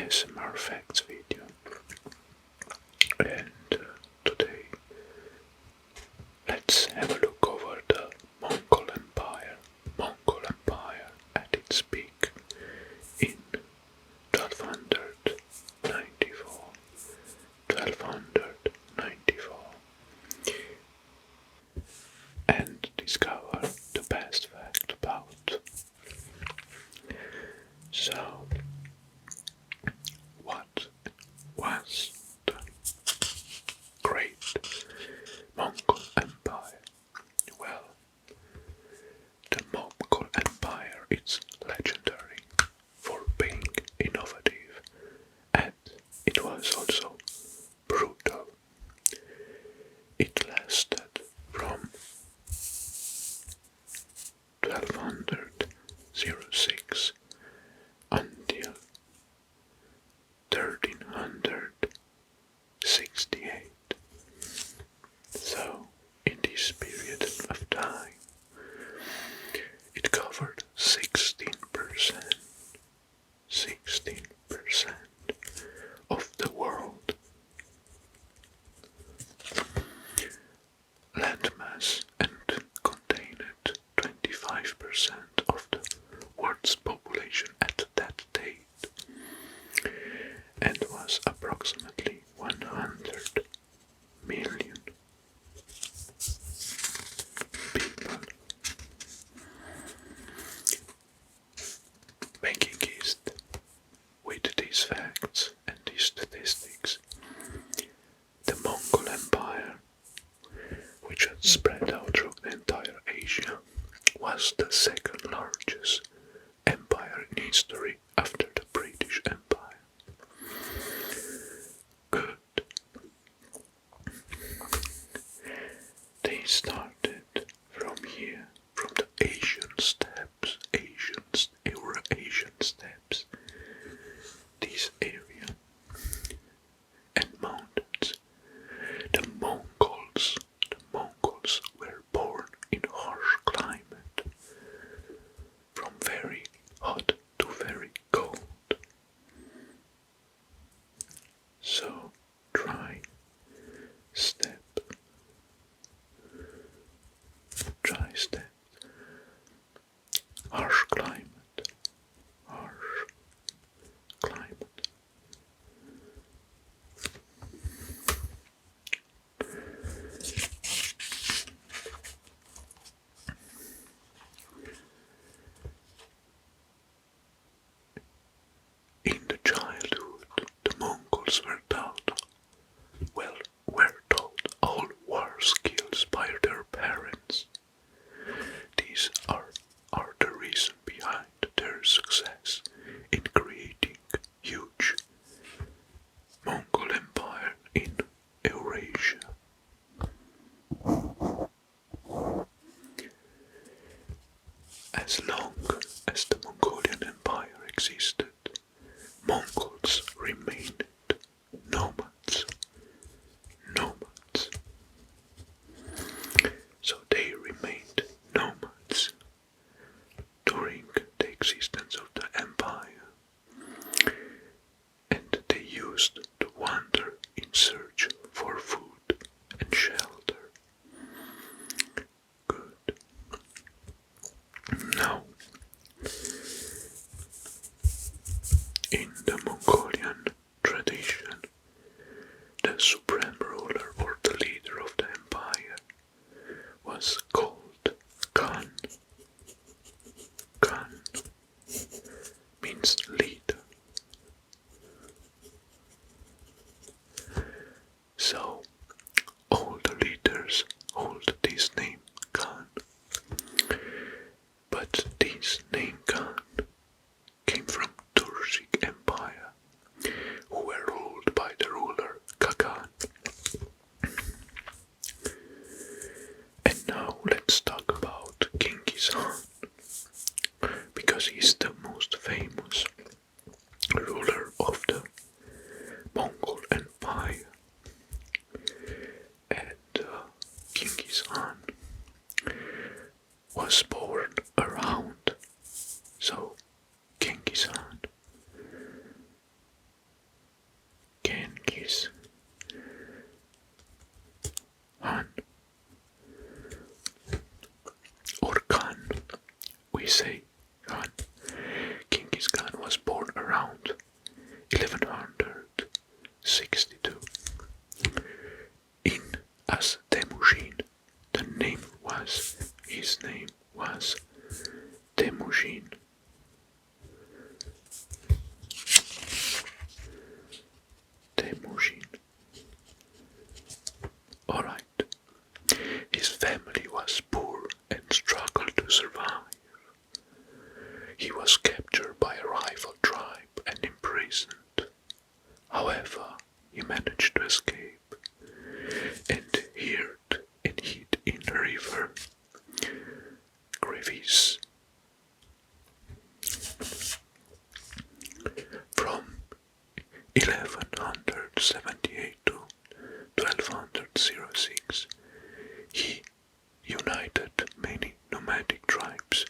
ASMR facts video. And today let's have a look over the Mongol Empire. Mongol Empire at its peak in 1294. And discover the best fact about. So, what was the great Mongol Empire? Well, the Mongol Empire is legendary for being innovative, and it was also brutal. It lasted from 1206 until 1368. So, in this period of time, it covered 16% of the world. Landmass and contained 25% of the world's population at that date, and was approximately 100 million people. Making it with these facts and these statistics, the Mongol Empire, which had spread out through the entire Asia, was the second largest empire in history after the British Empire. Good. They started from here, from the Asian steppes, Eurasian steppes, this area, and mountains. The Mongols were born in harsh climate, from very hot to very cold. So dry steppe, harsh climate. In the childhood, the Mongols were taught all war skills by their parents. These are the reason behind their success in creating huge Mongol Empire in Eurasia. As long as the Mongolian Empire existed, Mongols remained nomads. So they remained nomads during the existence of the empire, and they used to wander in search for food and shelter. Good. Now, in the Mongolian tradition, the supreme ruler or the leader of the empire was called Khan. Khan means leader. So all the leaders hold this name Khan. But this name Khan came from Turkic Empire, who were ruled by the ruler Kagan. 1162. In as Temujin, his name was Temujin. Temujin. Alright. His family was poor and struggled to survive. He was captured by a rival tribe and imprisoned. However, he managed to escape and hid in the river Grevis. From 1178 to 1206, he united many nomadic tribes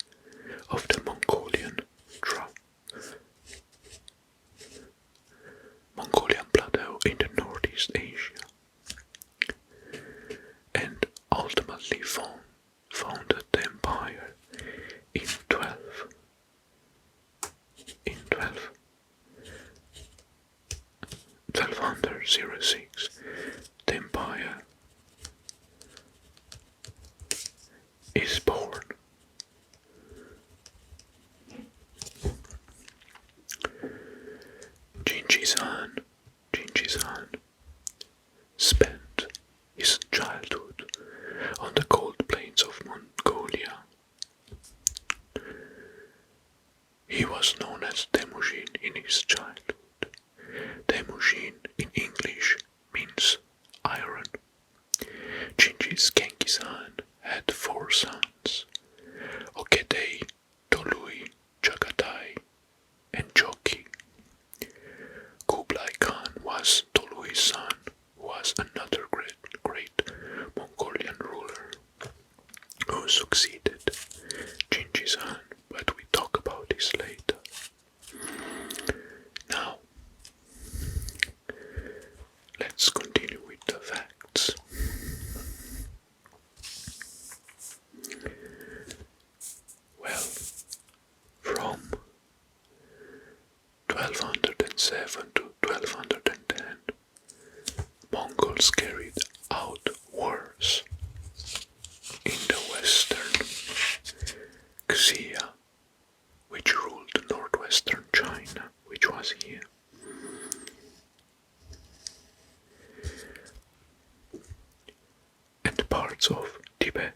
of the Mongolian plateau in the Northeast Asia, and ultimately founded the empire in 1206. The empire is born. Genghis Khan spent his childhood on the cold plains of Mongolia. He was known as Temujin in his childhood. Temujin in English means iron. Genghis Khan had 4 sons, Ogedei, Tolui, Chagatai, and Joki. Kublai Khan was Tolui's son, who was another great Mongolian ruler who succeeded Genghis Khan, but we talk about this later. Now, let's continue with the facts. Well, from 1207 to 1210, Mongols carried out wars in the western Xia, which ruled northwestern China, which was here. And parts of Tibet.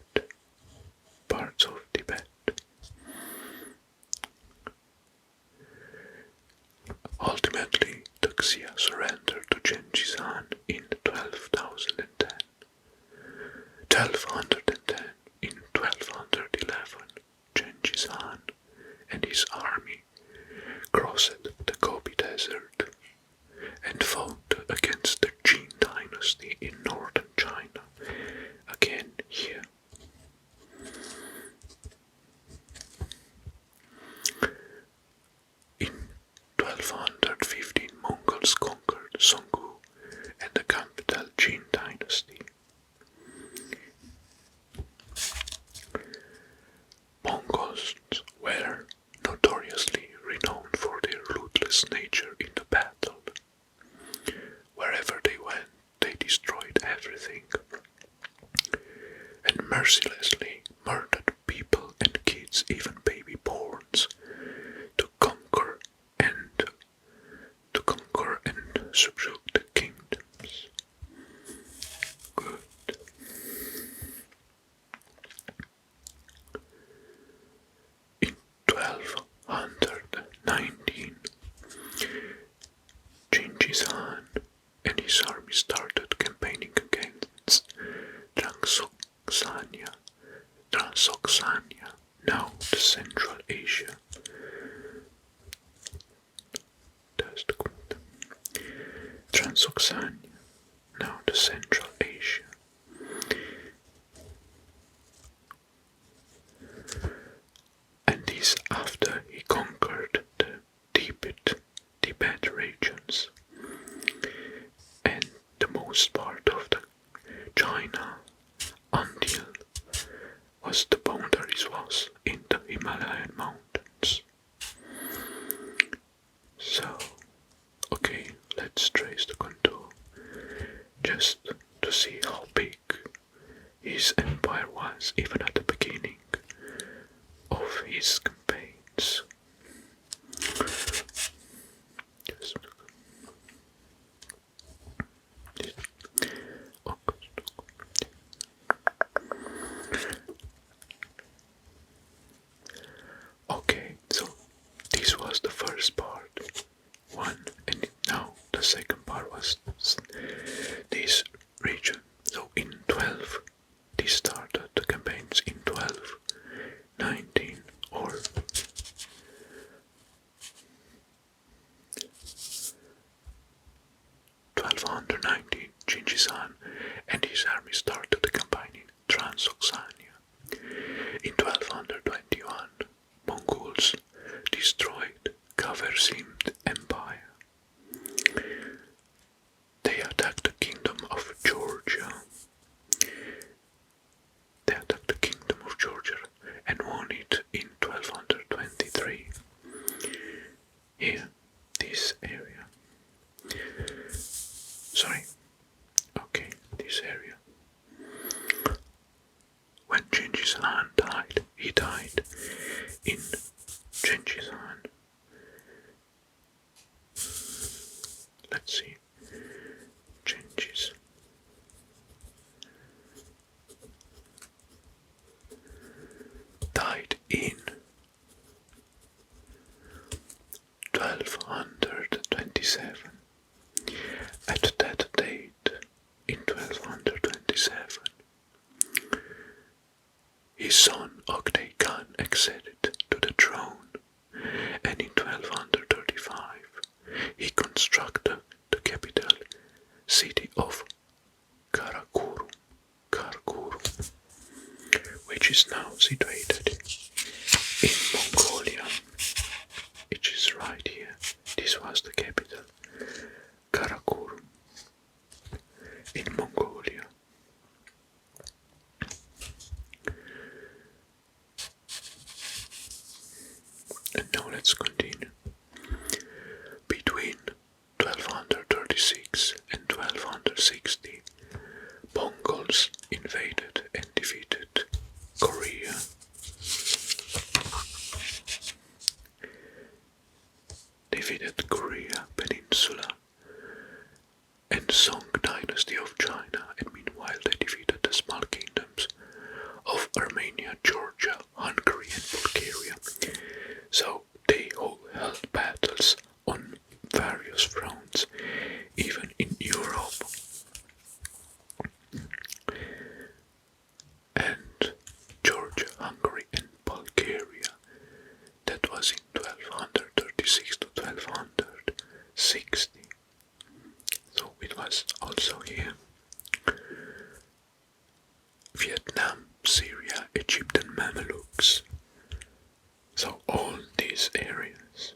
Ultimately, the Xia surrendered to Genghis Khan in 1210. In 1211, Genghis Khan and his army crossed the Gobi Desert and fought against the Qin dynasty in northern China, again here. In 1215, Mongols conquered Songgu and the capital Qin dynasty. Mongols were notoriously renowned for their ruthless nature in the battle. Wherever they went, they destroyed everything and mercilessly murdered people and kids, even baby-borns, to conquer and subdue the kingdoms. Good. In 1219, Genghis Khan and his army started campaigning against Transoxania, now the Central Asia. Transoxania, now the Central Asia. And this after he conquered the Tibet regions and the most part of the China until the boundaries was in the Himalayan mountains. So, let's trace the contour just to see how big his empire was even at the beginning of his campaigns. Okay, so this was the first part, one, and now the second part was this region. So in 12, they started the campaigns in 12, 19, or 1219, Genghis Khan and his army started the campaign in Transoxania. In 1221, Mongols destroyed Genghis Empire. They attacked the kingdom of Georgia. And won it in 1223. Here, this area. This area. When Genghis Khan died, he died in Genghis Khan. Let's see. Genghis. Died in 1227. At that date, in 1227, his son Ogday Khan acceded to the throne, and in 1235 he constructed the capital city of Karakuru, which is now situated in Mongolia. It is right here. This was the capital, Karakuru, in Mongolia. And now let's continue. Between 1236 and 1260, Mongols invaded and defeated Korea. Defeated Korea Peninsula and Song dynasty of China, and meanwhile they defeated the small kingdoms of Armenia, Georgia, Hungary and Bulgaria. So they all held battles on various fronts, even in Europe. And Georgia, Hungary and Bulgaria, that was in 1236 to 1260. So it was also here. Vietnam, Syria, Egypt and Mamelukes. So all these areas.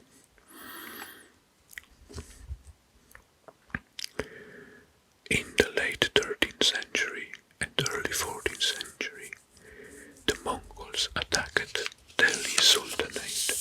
In the late 13th century and early 14th century, the Mongols attacked Delhi Sultanate.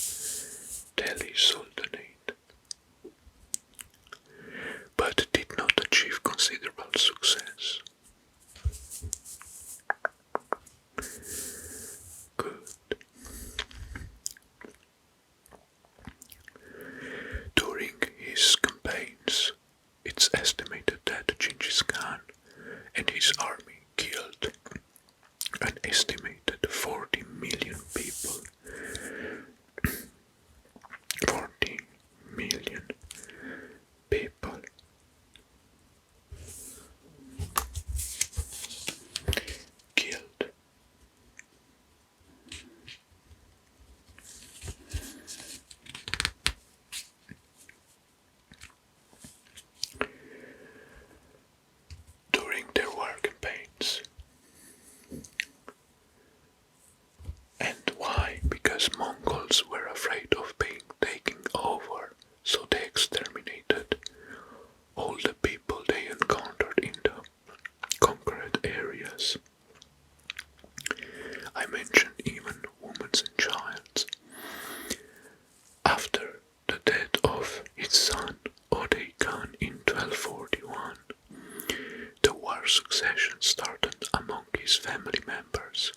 succession started among his family members.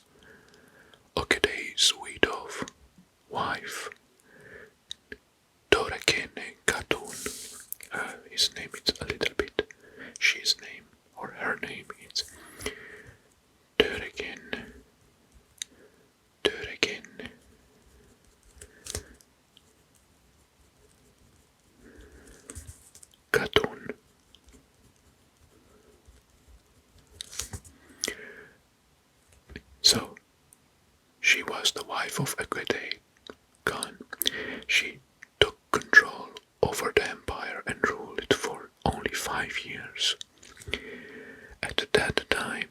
Ogedei's widowed wife, Dorakene Katun, his name is a little bit, she's name, or her name is Dorakene Katun. So, she was the wife of Genghis Khan. She took control over the empire and ruled it for only 5 years. At that time,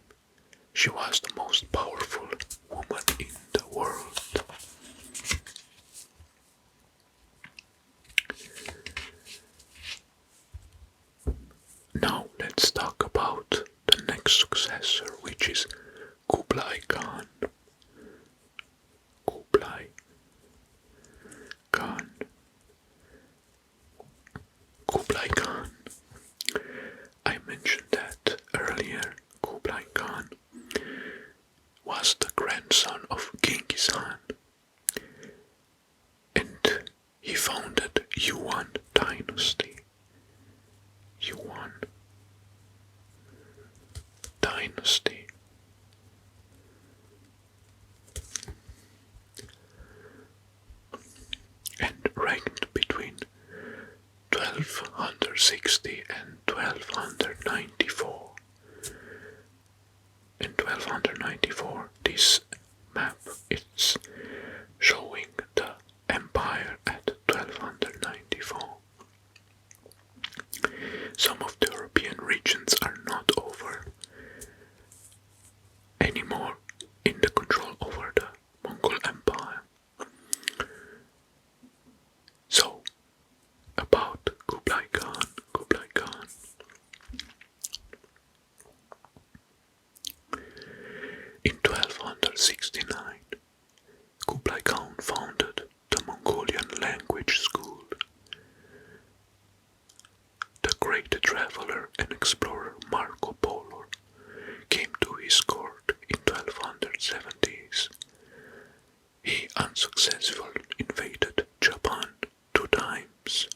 she was the most powerful woman in the world. Now let's talk about the next successor, which is Kublai Khan. Kublai Khan. Kublai Khan. I mentioned that earlier. Kublai Khan was the grandson of Genghis Khan, and he founded Yuan dynasty. Yuan dynasty. And reigned between 1260 and 1294. In 1294, this map is showing the empire at 1294. Some of the European regions are not over anymore in the control over the Mongol Empire. So, about Kublai Khan. In 1269, Kublai Khan founded the Mongolian language school. The great traveler and explorer Marco Polo came to his court in 1270s. He unsuccessfully invaded Japan 2 times.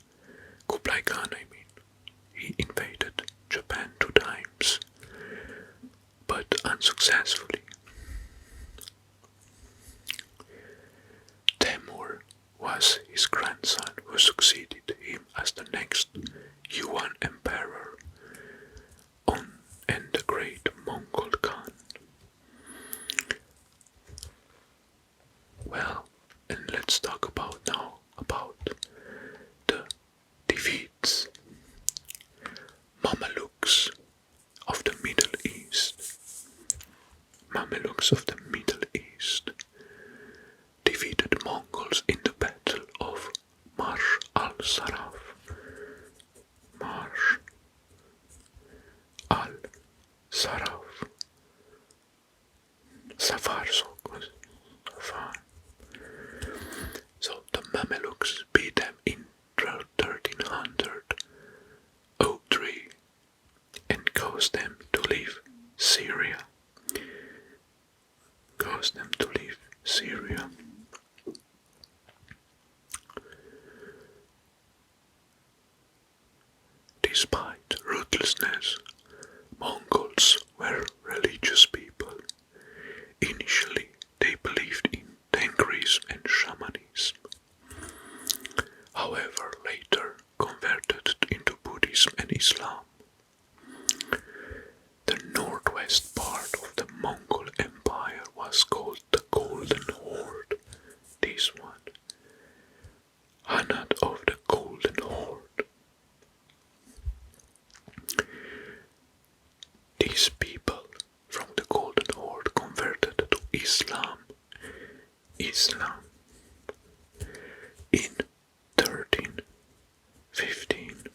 Kublai Khan, he invaded Japan 2 times, but unsuccessfully. Temur was his grandson who succeeded him as the next Yuan emperor and the great Mongol Khan. Well, and let's talk about now about the defeats. Mamelukes of the Middle East. Mamelukes of the Middle East defeated Mongols in the Battle of Marsh al-Saraf. Marsh al-Saraf. Safar. So the Mamelukes beat them in 1303 and caused them to leave Syria. Despite ruthlessness, Mongols were religious people. Initially, they believed in Tengrism and shamanism. However, later converted into Buddhism and Islam. The northwest part of the Mongol Empire was called the Golden Horde. This one. Hanad of the Golden Horde. These people from the Golden Horde converted to Islam in 1315.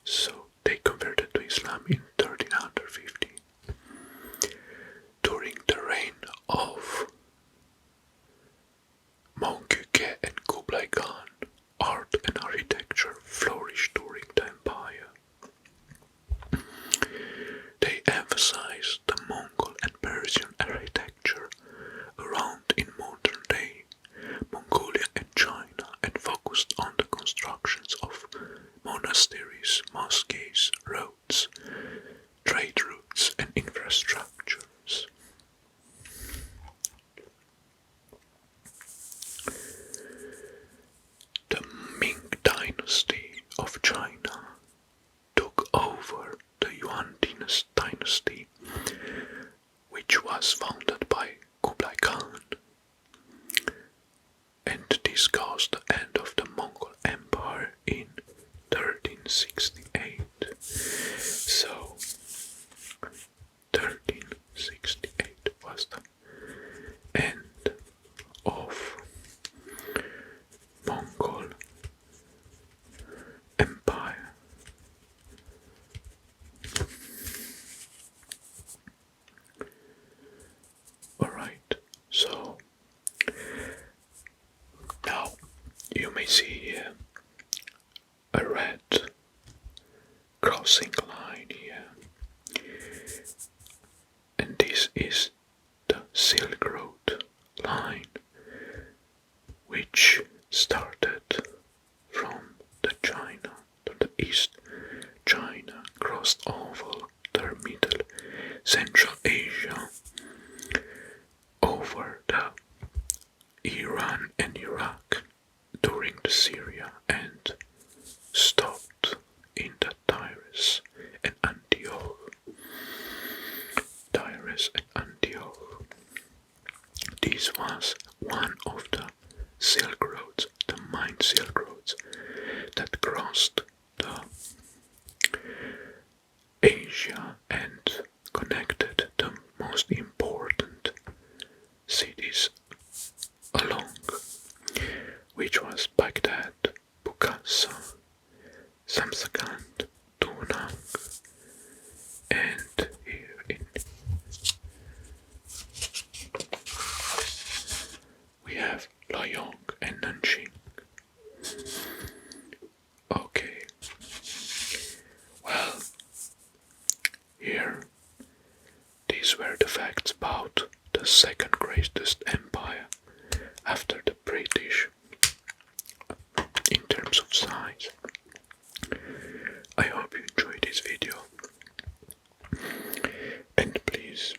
So they converted to Islam in 1315. During the reign of Mongol and Kublai Khan, art and architecture flourished during the empire. 1368. So 1368 was the end of Mongol Empire. Alright, so now you may see here a red crossing line here, and this is the Silk Road line, which started from the East China, crossed over the Middle Central Asia, over the Iran and Iraq during the Syria, and stopped in the Tyrus and Antioch. This was one of the Silk Roads, the main Silk Roads, that crossed the Asia and connected the most important cities along, which was Baghdad, Bukassa, Samarkand, Tunang, and here we have Luoyang and Nanjing. Okay, well, here these were the facts about the second greatest empire after the British in terms of size. I hope you enjoyed this video, and please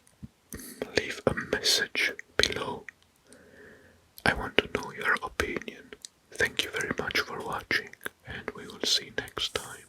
leave a message below. I want to know your opinion. Thank you very much for watching, and we will see next time.